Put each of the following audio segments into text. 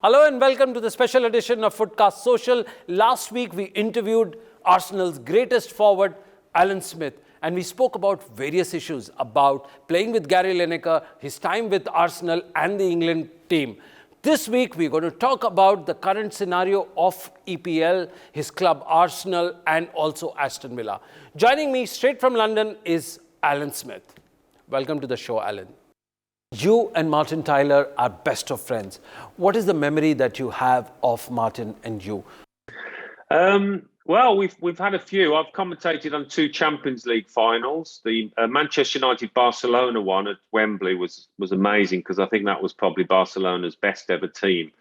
Hello and welcome to the special edition of Footcast Social. Last week we interviewed Arsenal's greatest forward, Alan Smith, and we spoke about various issues about playing with Gary Lineker, his time with Arsenal and the England team. This week we're going to talk about the current scenario of EPL, his club Arsenal and also Aston Villa. Joining me straight from London is Alan Smith. Welcome to the show, Alan. You and Martin Tyler are best of friends. What is the memory that you have of Martin and you? Well, we've had a few. I've commentated on two Champions League finals. The Manchester United Barcelona one at Wembley was amazing because I think that was probably Barcelona's best ever team.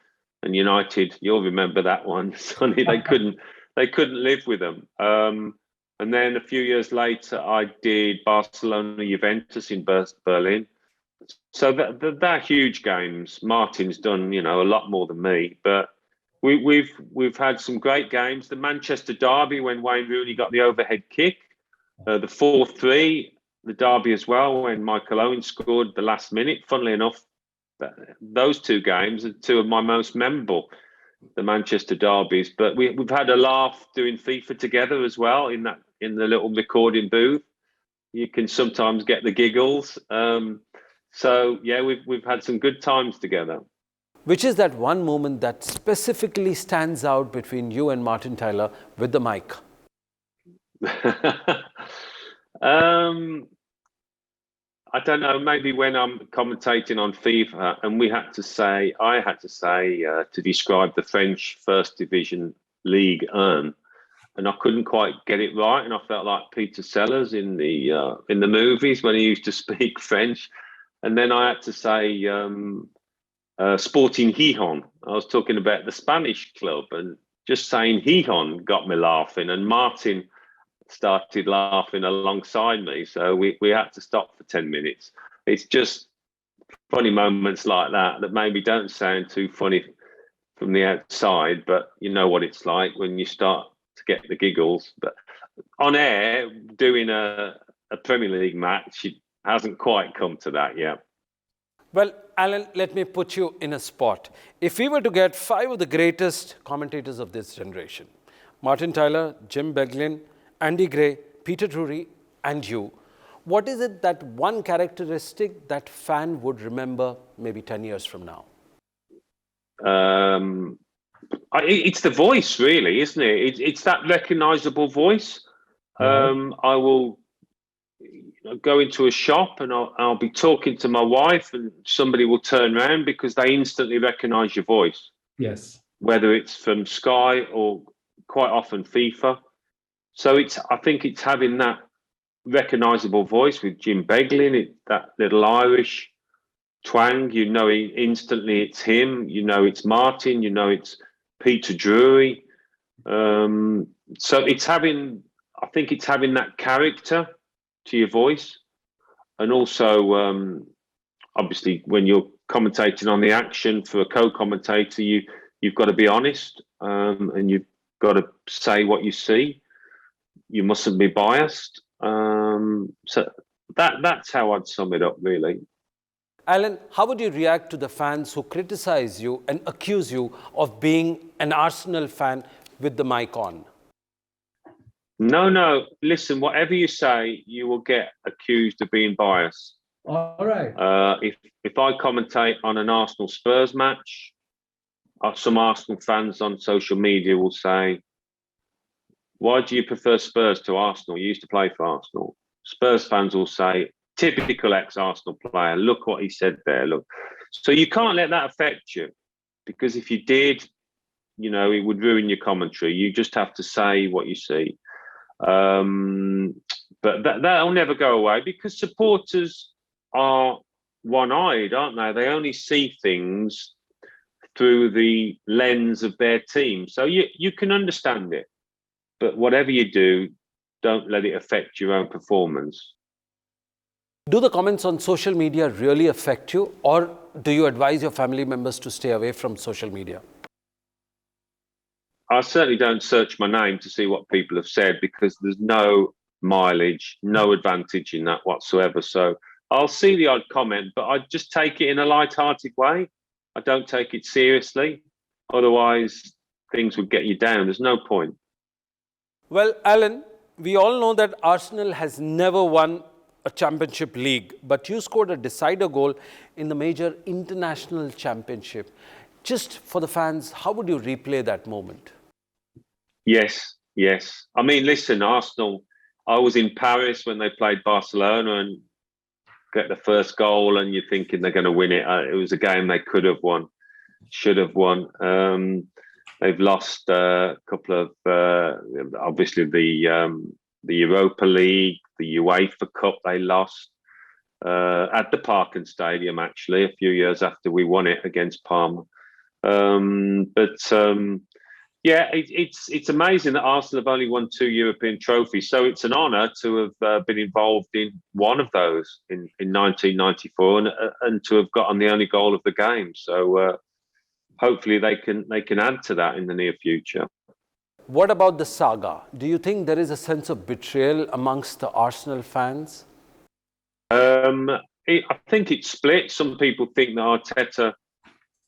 And United, you'll remember that one, Sonny. They couldn't live with them. And then a few years later, I did Barcelona Juventus in Berlin. So they're huge games. Martin's done, a lot more than me, but we've had some great games. The Manchester derby when Wayne Rooney got the overhead kick, the 4-3, the derby as well when Michael Owen scored the last minute. Funnily enough, those two games are two of my most memorable, the Manchester derbies. But we've had a laugh doing FIFA together as well in the little recording booth. You can sometimes get the giggles. So, yeah, we've had some good times together. Which is that one moment that specifically stands out between you and Martin Tyler with the mic? I don't know, maybe when I'm commentating on FIFA and I had to say to describe the French First Division League 1, and I couldn't quite get it right, and I felt like Peter Sellers in the movies when he used to speak French. And then I had to say Sporting Gijón. I was talking about the Spanish club, and just saying Gijón got me laughing. And Martin started laughing alongside me. So we had to stop for 10 minutes. It's just funny moments like that maybe don't sound too funny from the outside, but you know what it's like when you start to get the giggles. But on air, doing a Premier League match, hasn't quite come to that yet. Well, Alan, let me put you in a spot. If we were to get 5 of the greatest commentators of this generation, Martin Tyler, Jim Beglin, Andy Gray, Peter Drury, and you, what is it that one characteristic that fan would remember maybe 10 years from now? It's the voice, really, isn't it? It's that recognizable voice. Mm-hmm. I will go into a shop and I'll be talking to my wife and somebody will turn around because they instantly recognize your voice. Yes. Whether it's from Sky or quite often FIFA. So I think it's having that recognizable voice with Jim Beglin, that little Irish twang, instantly it's him, it's Martin, it's Peter Drury. So it's having that character to your voice, and also obviously when you're commentating on the action for a co-commentator, you've got to be honest, and you've got to say what you see. You mustn't be biased. So that's how I'd sum it up, really. Alan, how would you react to the fans who criticize you and accuse you of being an Arsenal fan with the mic on? No. Listen, whatever you say, you will get accused of being biased. All right. If I commentate on an Arsenal Spurs match, some Arsenal fans on social media will say, "Why do you prefer Spurs to Arsenal? You used to play for Arsenal." Spurs fans will say, "Typical ex-Arsenal player. Look what he said there. Look." So you can't let that affect you, because if you did, it would ruin your commentary. You just have to say what you see. But that'll never go away because supporters are one-eyed, aren't they? They only see things through the lens of their team. So you can understand it, but whatever you do, don't let it affect your own performance. Do the comments on social media really affect you, or do you advise your family members to stay away from social media? I certainly don't search my name to see what people have said because there's no mileage, no advantage in that whatsoever. So I'll see the odd comment, but I just take it in a light-hearted way. I don't take it seriously. Otherwise, things would get you down. There's no point. Well, Alan, we all know that Arsenal has never won a championship league, but you scored a decider goal in the major international championship. Just for the fans, how would you replay that moment? Yes, yes. I mean, listen, Arsenal, I was in Paris when they played Barcelona and get the first goal and you're thinking they're going to win it. It was a game they could have won, should have won. They've lost a couple of, obviously the Europa League, the UEFA Cup they lost at the Parken Stadium, actually, a few years after we won it against Parma. Yeah, it's amazing that Arsenal have only won 2 European trophies. So it's an honour to have been involved in one of those in 1994 and to have gotten the only goal of the game. So hopefully they can add to that in the near future. What about the saga? Do you think there is a sense of betrayal amongst the Arsenal fans? I think it's split. Some people think that Arteta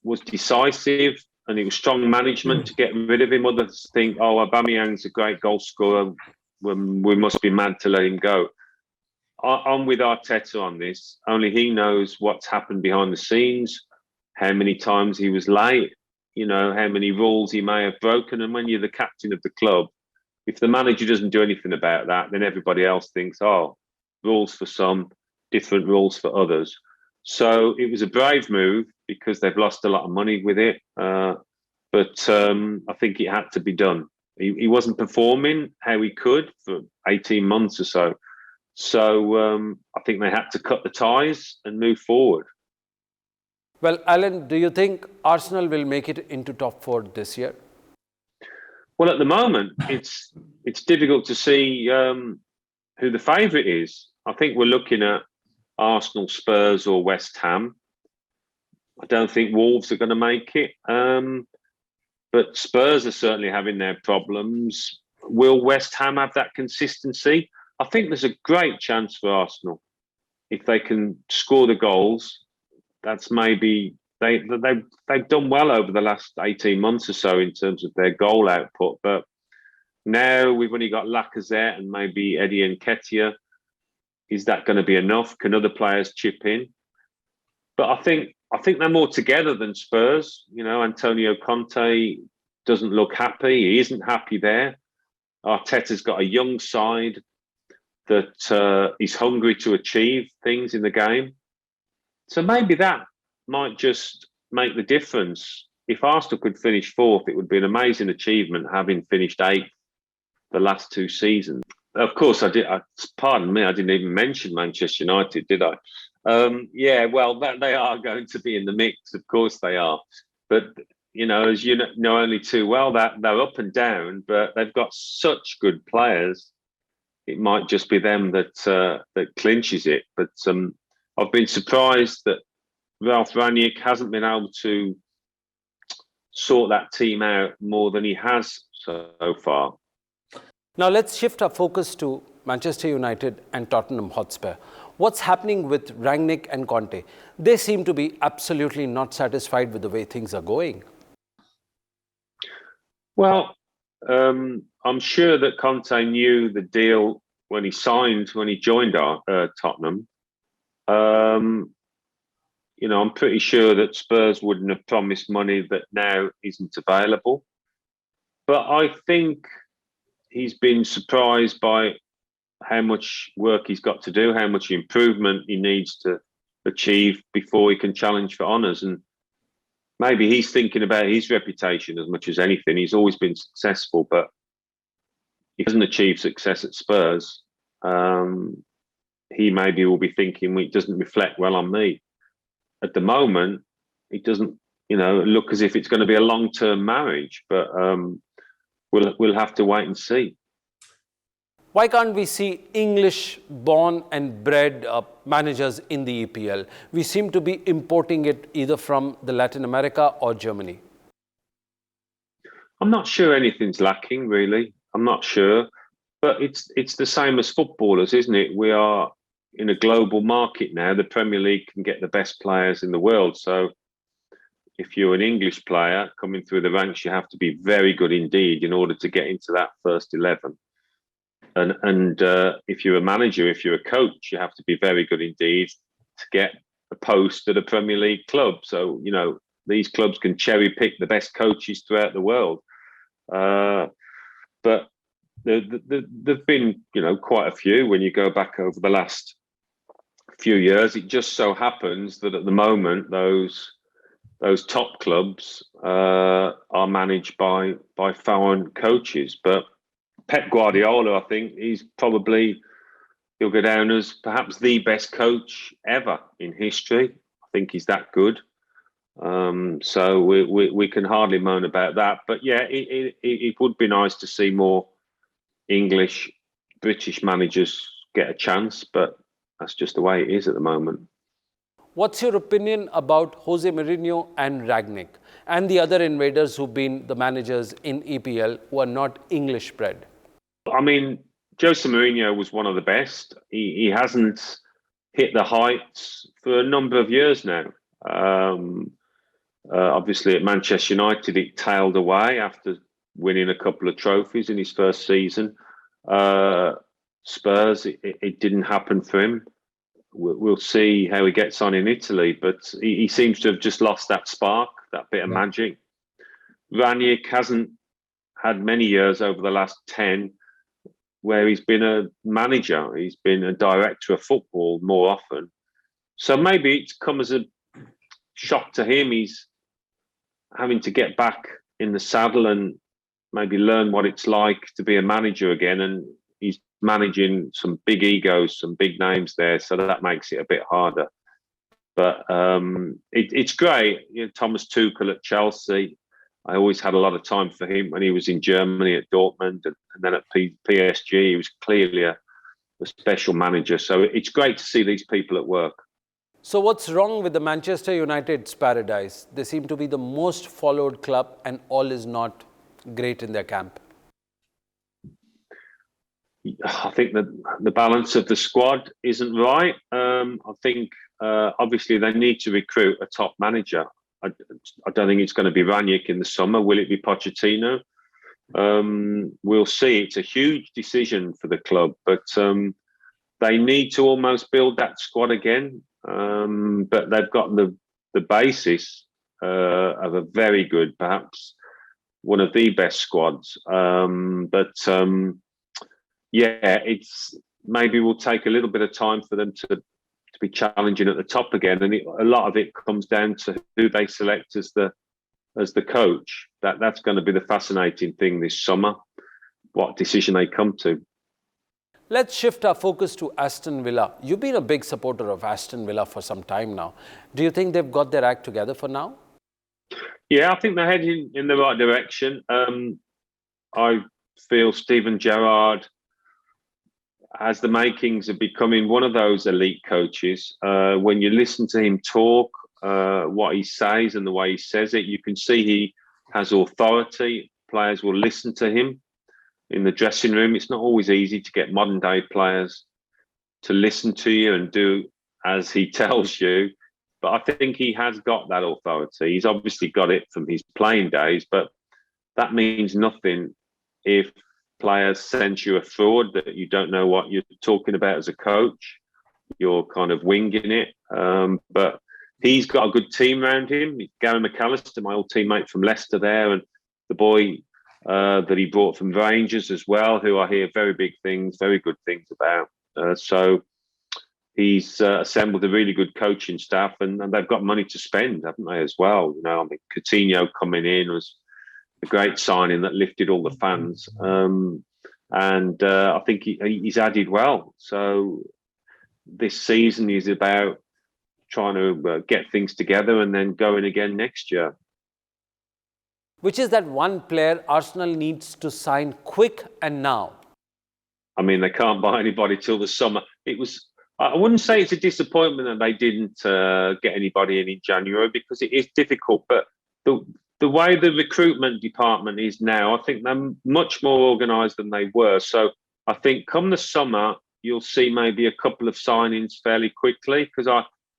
was decisive and it was strong management to get rid of him. Others think, oh, Aubameyang's a great goal scorer. We must be mad to let him go. I'm with Arteta on this. Only he knows what's happened behind the scenes, how many times he was late, how many rules he may have broken. And when you're the captain of the club, if the manager doesn't do anything about that, then everybody else thinks, oh, rules for some, different rules for others. So it was a brave move because they've lost a lot of money with it. But I think it had to be done. He wasn't performing how he could for 18 months or so. So I think they had to cut the ties and move forward. Well, Alan, do you think Arsenal will make it into top 4 this year? Well, at the moment, it's difficult to see who the favourite is. I think we're looking at Arsenal, Spurs or West Ham. I don't think Wolves are going to make it. But Spurs are certainly having their problems. Will West Ham have that consistency? I think there's a great chance for Arsenal. If they can score the goals, that's maybe... They've done well over the last 18 months or so in terms of their goal output. But now we've only got Lacazette and maybe Eddie Nketiah. Is that going to be enough? Can other players chip in? But I think they're more together than Spurs. Antonio Conte doesn't look happy. He isn't happy there. Arteta's got a young side that is hungry to achieve things in the game. So maybe that might just make the difference. If Arsenal could finish 4th, it would be an amazing achievement, having finished 8th the last 2 seasons. Of course, pardon me, I didn't even mention Manchester United, did I? Yeah, well, they are going to be in the mix. Of course they are. But, as you know only too well, that they're up and down, but they've got such good players. It might just be them that clinches it. But I've been surprised that Ralph Rangnick hasn't been able to sort that team out more than he has so far. Now let's shift our focus to Manchester United and Tottenham Hotspur. What's happening with Rangnick and Conte? They seem to be absolutely not satisfied with the way things are going. Well, I'm sure that Conte knew the deal when he joined Tottenham. I'm pretty sure that Spurs wouldn't have promised money that now isn't available. But I think he's been surprised by how much work he's got to do, how much improvement he needs to achieve before he can challenge for honours. And maybe he's thinking about his reputation as much as anything. He's always been successful, but he hasn't achieved success at Spurs. He maybe will be thinking, well, it doesn't reflect well on me. At the moment, it doesn't, look as if it's going to be a long-term marriage, but we'll have to wait and see. Why can't we see English-born and bred managers in the EPL? We seem to be importing it either from the Latin America or Germany. I'm not sure anything's lacking, really. I'm not sure. But it's the same as footballers, isn't it? We are in a global market now. The Premier League can get the best players in the world. So if you're an English player coming through the ranks, you have to be very good indeed in order to get into that first 11. And if you're a manager, if you're a coach, you have to be very good indeed to get a post at a Premier League club. So, you know, these clubs can cherry pick the best coaches throughout the world. But there've been, you know, quite a few when you go back over the last few years. It just so happens that at the moment, those top clubs are managed by foreign coaches. But Pep Guardiola, I think, he'll go down as perhaps the best coach ever in history. I think he's that good. So we can hardly moan about that. But yeah, it would be nice to see more English, British managers get a chance, but that's just the way it is at the moment. What's your opinion about Jose Mourinho and Rangnick and the other invaders who've been the managers in EPL who are not English bred? I mean, Jose Mourinho was one of the best. He hasn't hit the heights for a number of years now. Obviously, at Manchester United, it tailed away after winning a couple of trophies in his first season. Spurs, it didn't happen for him. We'll see how he gets on in Italy, but he seems to have just lost that spark, that bit of magic. Rangnick hasn't had many years over the last 10 where he's been a manager. He's been a director of football more often. So maybe it's come as a shock to him. He's having to get back in the saddle and maybe learn what it's like to be a manager again. And he's managing some big egos, some big names there. So that makes it a bit harder. But it's great. You know, Thomas Tuchel at Chelsea, I always had a lot of time for him when he was in Germany at Dortmund and then at PSG. He was clearly a special manager. So it's great to see these people at work. So what's wrong with the Manchester United's paradise? They seem to be the most followed club and all is not great in their camp. I think that the balance of the squad isn't right. I think obviously they need to recruit a top manager. I don't think it's going to be Rangnick in the summer. Will it be Pochettino? We'll see. It's a huge decision for the club, but they need to almost build that squad again. But they've got the basis of a very good, perhaps one of the best squads. Yeah, it's maybe will take a little bit of time for them to be challenging at the top again, and a lot of it comes down to who they select as the coach. That's going to be the fascinating thing this summer, what decision they come to. Let's shift our focus to Aston Villa. You've been a big supporter of Aston Villa for some time now. Do you think they've got their act together for now? Yeah, I think they're heading in the right direction. I feel Steven Gerrard has the makings of becoming one of those elite coaches. When you listen to him talk, what he says and the way he says it, you can see he has authority. Players will listen to him in the dressing room. It's not always easy to get modern day players to listen to you and do as he tells you. But I think he has got that authority. He's obviously got it from his playing days, but that means nothing if players sense you a fraud, that you don't know what you're talking about as a coach. You're kind of winging it. But he's got a good team around him. Gary McAllister, my old teammate from Leicester there, and the boy that he brought from Rangers as well, who I hear very big things, very good things about. So he's assembled a really good coaching staff, and they've got money to spend, haven't they, as well? You know, I mean, Coutinho coming in was a great signing that lifted all the fans. I think he's added well. So this season is about trying to get things together and then going again next year. Which is that one player Arsenal needs to sign quick and now? I mean, they can't buy anybody till the summer. I wouldn't say it's a disappointment that they didn't get anybody in January, because it is difficult. But the way the recruitment department is now, I think they're much more organised than they were. So I think come the summer, you'll see maybe a couple of signings fairly quickly, because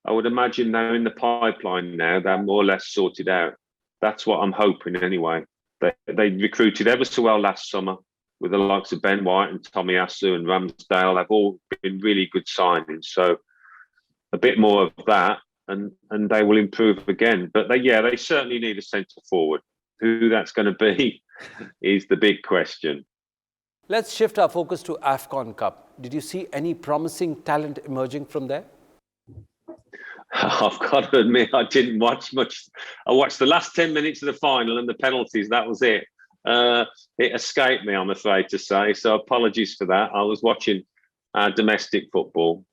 I would imagine they're in the pipeline now. They're more or less sorted out. That's what I'm hoping anyway. They recruited ever so well last summer with the likes of Ben White and Tommy Asu and Ramsdale. They've all been really good signings. So a bit more of that and they will improve again. But they certainly need a centre forward. Who that's going to be is the big question. Let's shift our focus to AFCON Cup. Did you see any promising talent emerging from there? I've got to admit, I didn't watch much. I watched the last 10 minutes of the final and the penalties. That was it. It escaped me, I'm afraid to say. So apologies for that. I was watching domestic football.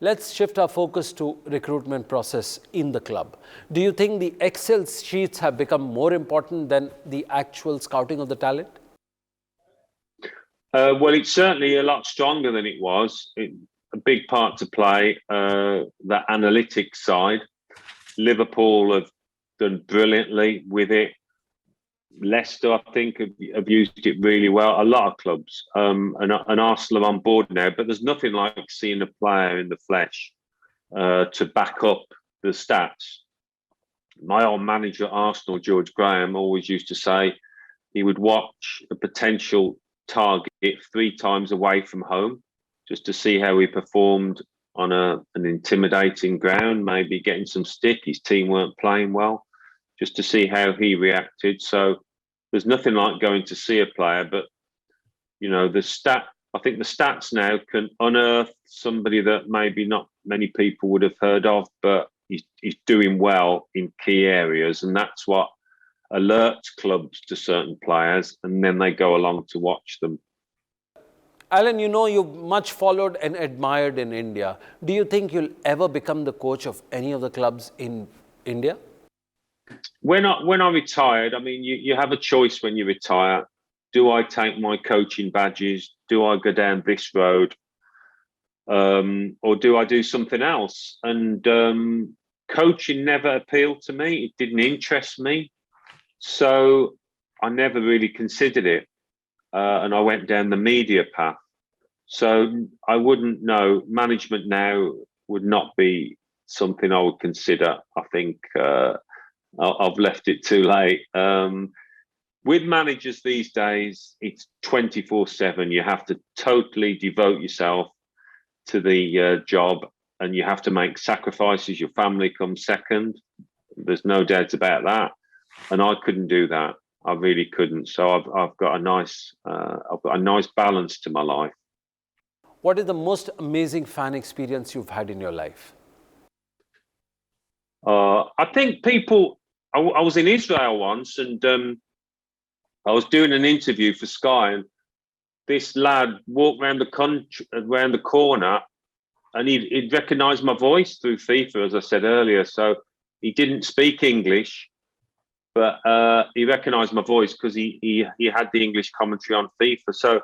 Let's shift our focus to recruitment process in the club. Do you think the Excel sheets have become more important than the actual scouting of the talent? Well, it's certainly a lot stronger than it was. A big part to play, the analytics side. Liverpool have done brilliantly with it. Leicester, I think, have used it really well. A lot of clubs, and Arsenal are on board now. But there's nothing like seeing a player in the flesh to back up the stats. My old manager at Arsenal, George Graham, always used to say he would watch a potential target 3 times away from home, just to see how he performed on an intimidating ground, maybe getting some stick. His team weren't playing well, just to see how he reacted. So there's nothing like going to see a player, but I think the stats now can unearth somebody that maybe not many people would have heard of, but he's doing well in key areas, and that's what alerts clubs to certain players, and then they go along to watch them. Alan, you're much followed and admired in India. Do you think you'll ever become the coach of any of the clubs in India? When I retired, I mean, you have a choice when you retire. Do I take my coaching badges? Do I go down this road? Or do I do something else? And coaching never appealed to me. It didn't interest me. So I never really considered it. And I went down the media path. So I wouldn't know. Management now would not be something I would consider. I think I've left it too late. With managers these days, it's 24/7. You have to totally devote yourself to the job, and you have to make sacrifices. Your family comes second. There's no doubt about that. And I couldn't do that. I really couldn't. So I've got a nice balance to my life. What is the most amazing fan experience you've had in your life? I think people. I was in Israel once, and I was doing an interview for Sky, and this lad walked around the corner, and he'd recognised my voice through FIFA, as I said earlier. So he didn't speak English, but he recognised my voice because he had the English commentary on FIFA. So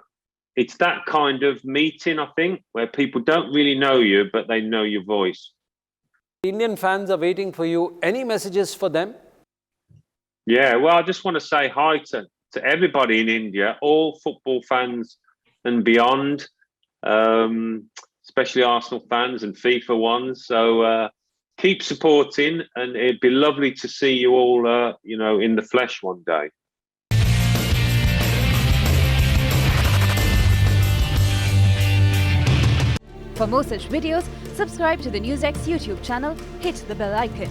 it's that kind of meeting, I think, where people don't really know you, but they know your voice. Indian fans are waiting for you. Any messages for them? Yeah, well, I just want to say hi to everybody in India, all football fans and beyond, especially Arsenal fans and FIFA ones. So keep supporting, and it'd be lovely to see you all, in the flesh one day. For more such videos, subscribe to the NewsX YouTube channel, hit the bell icon.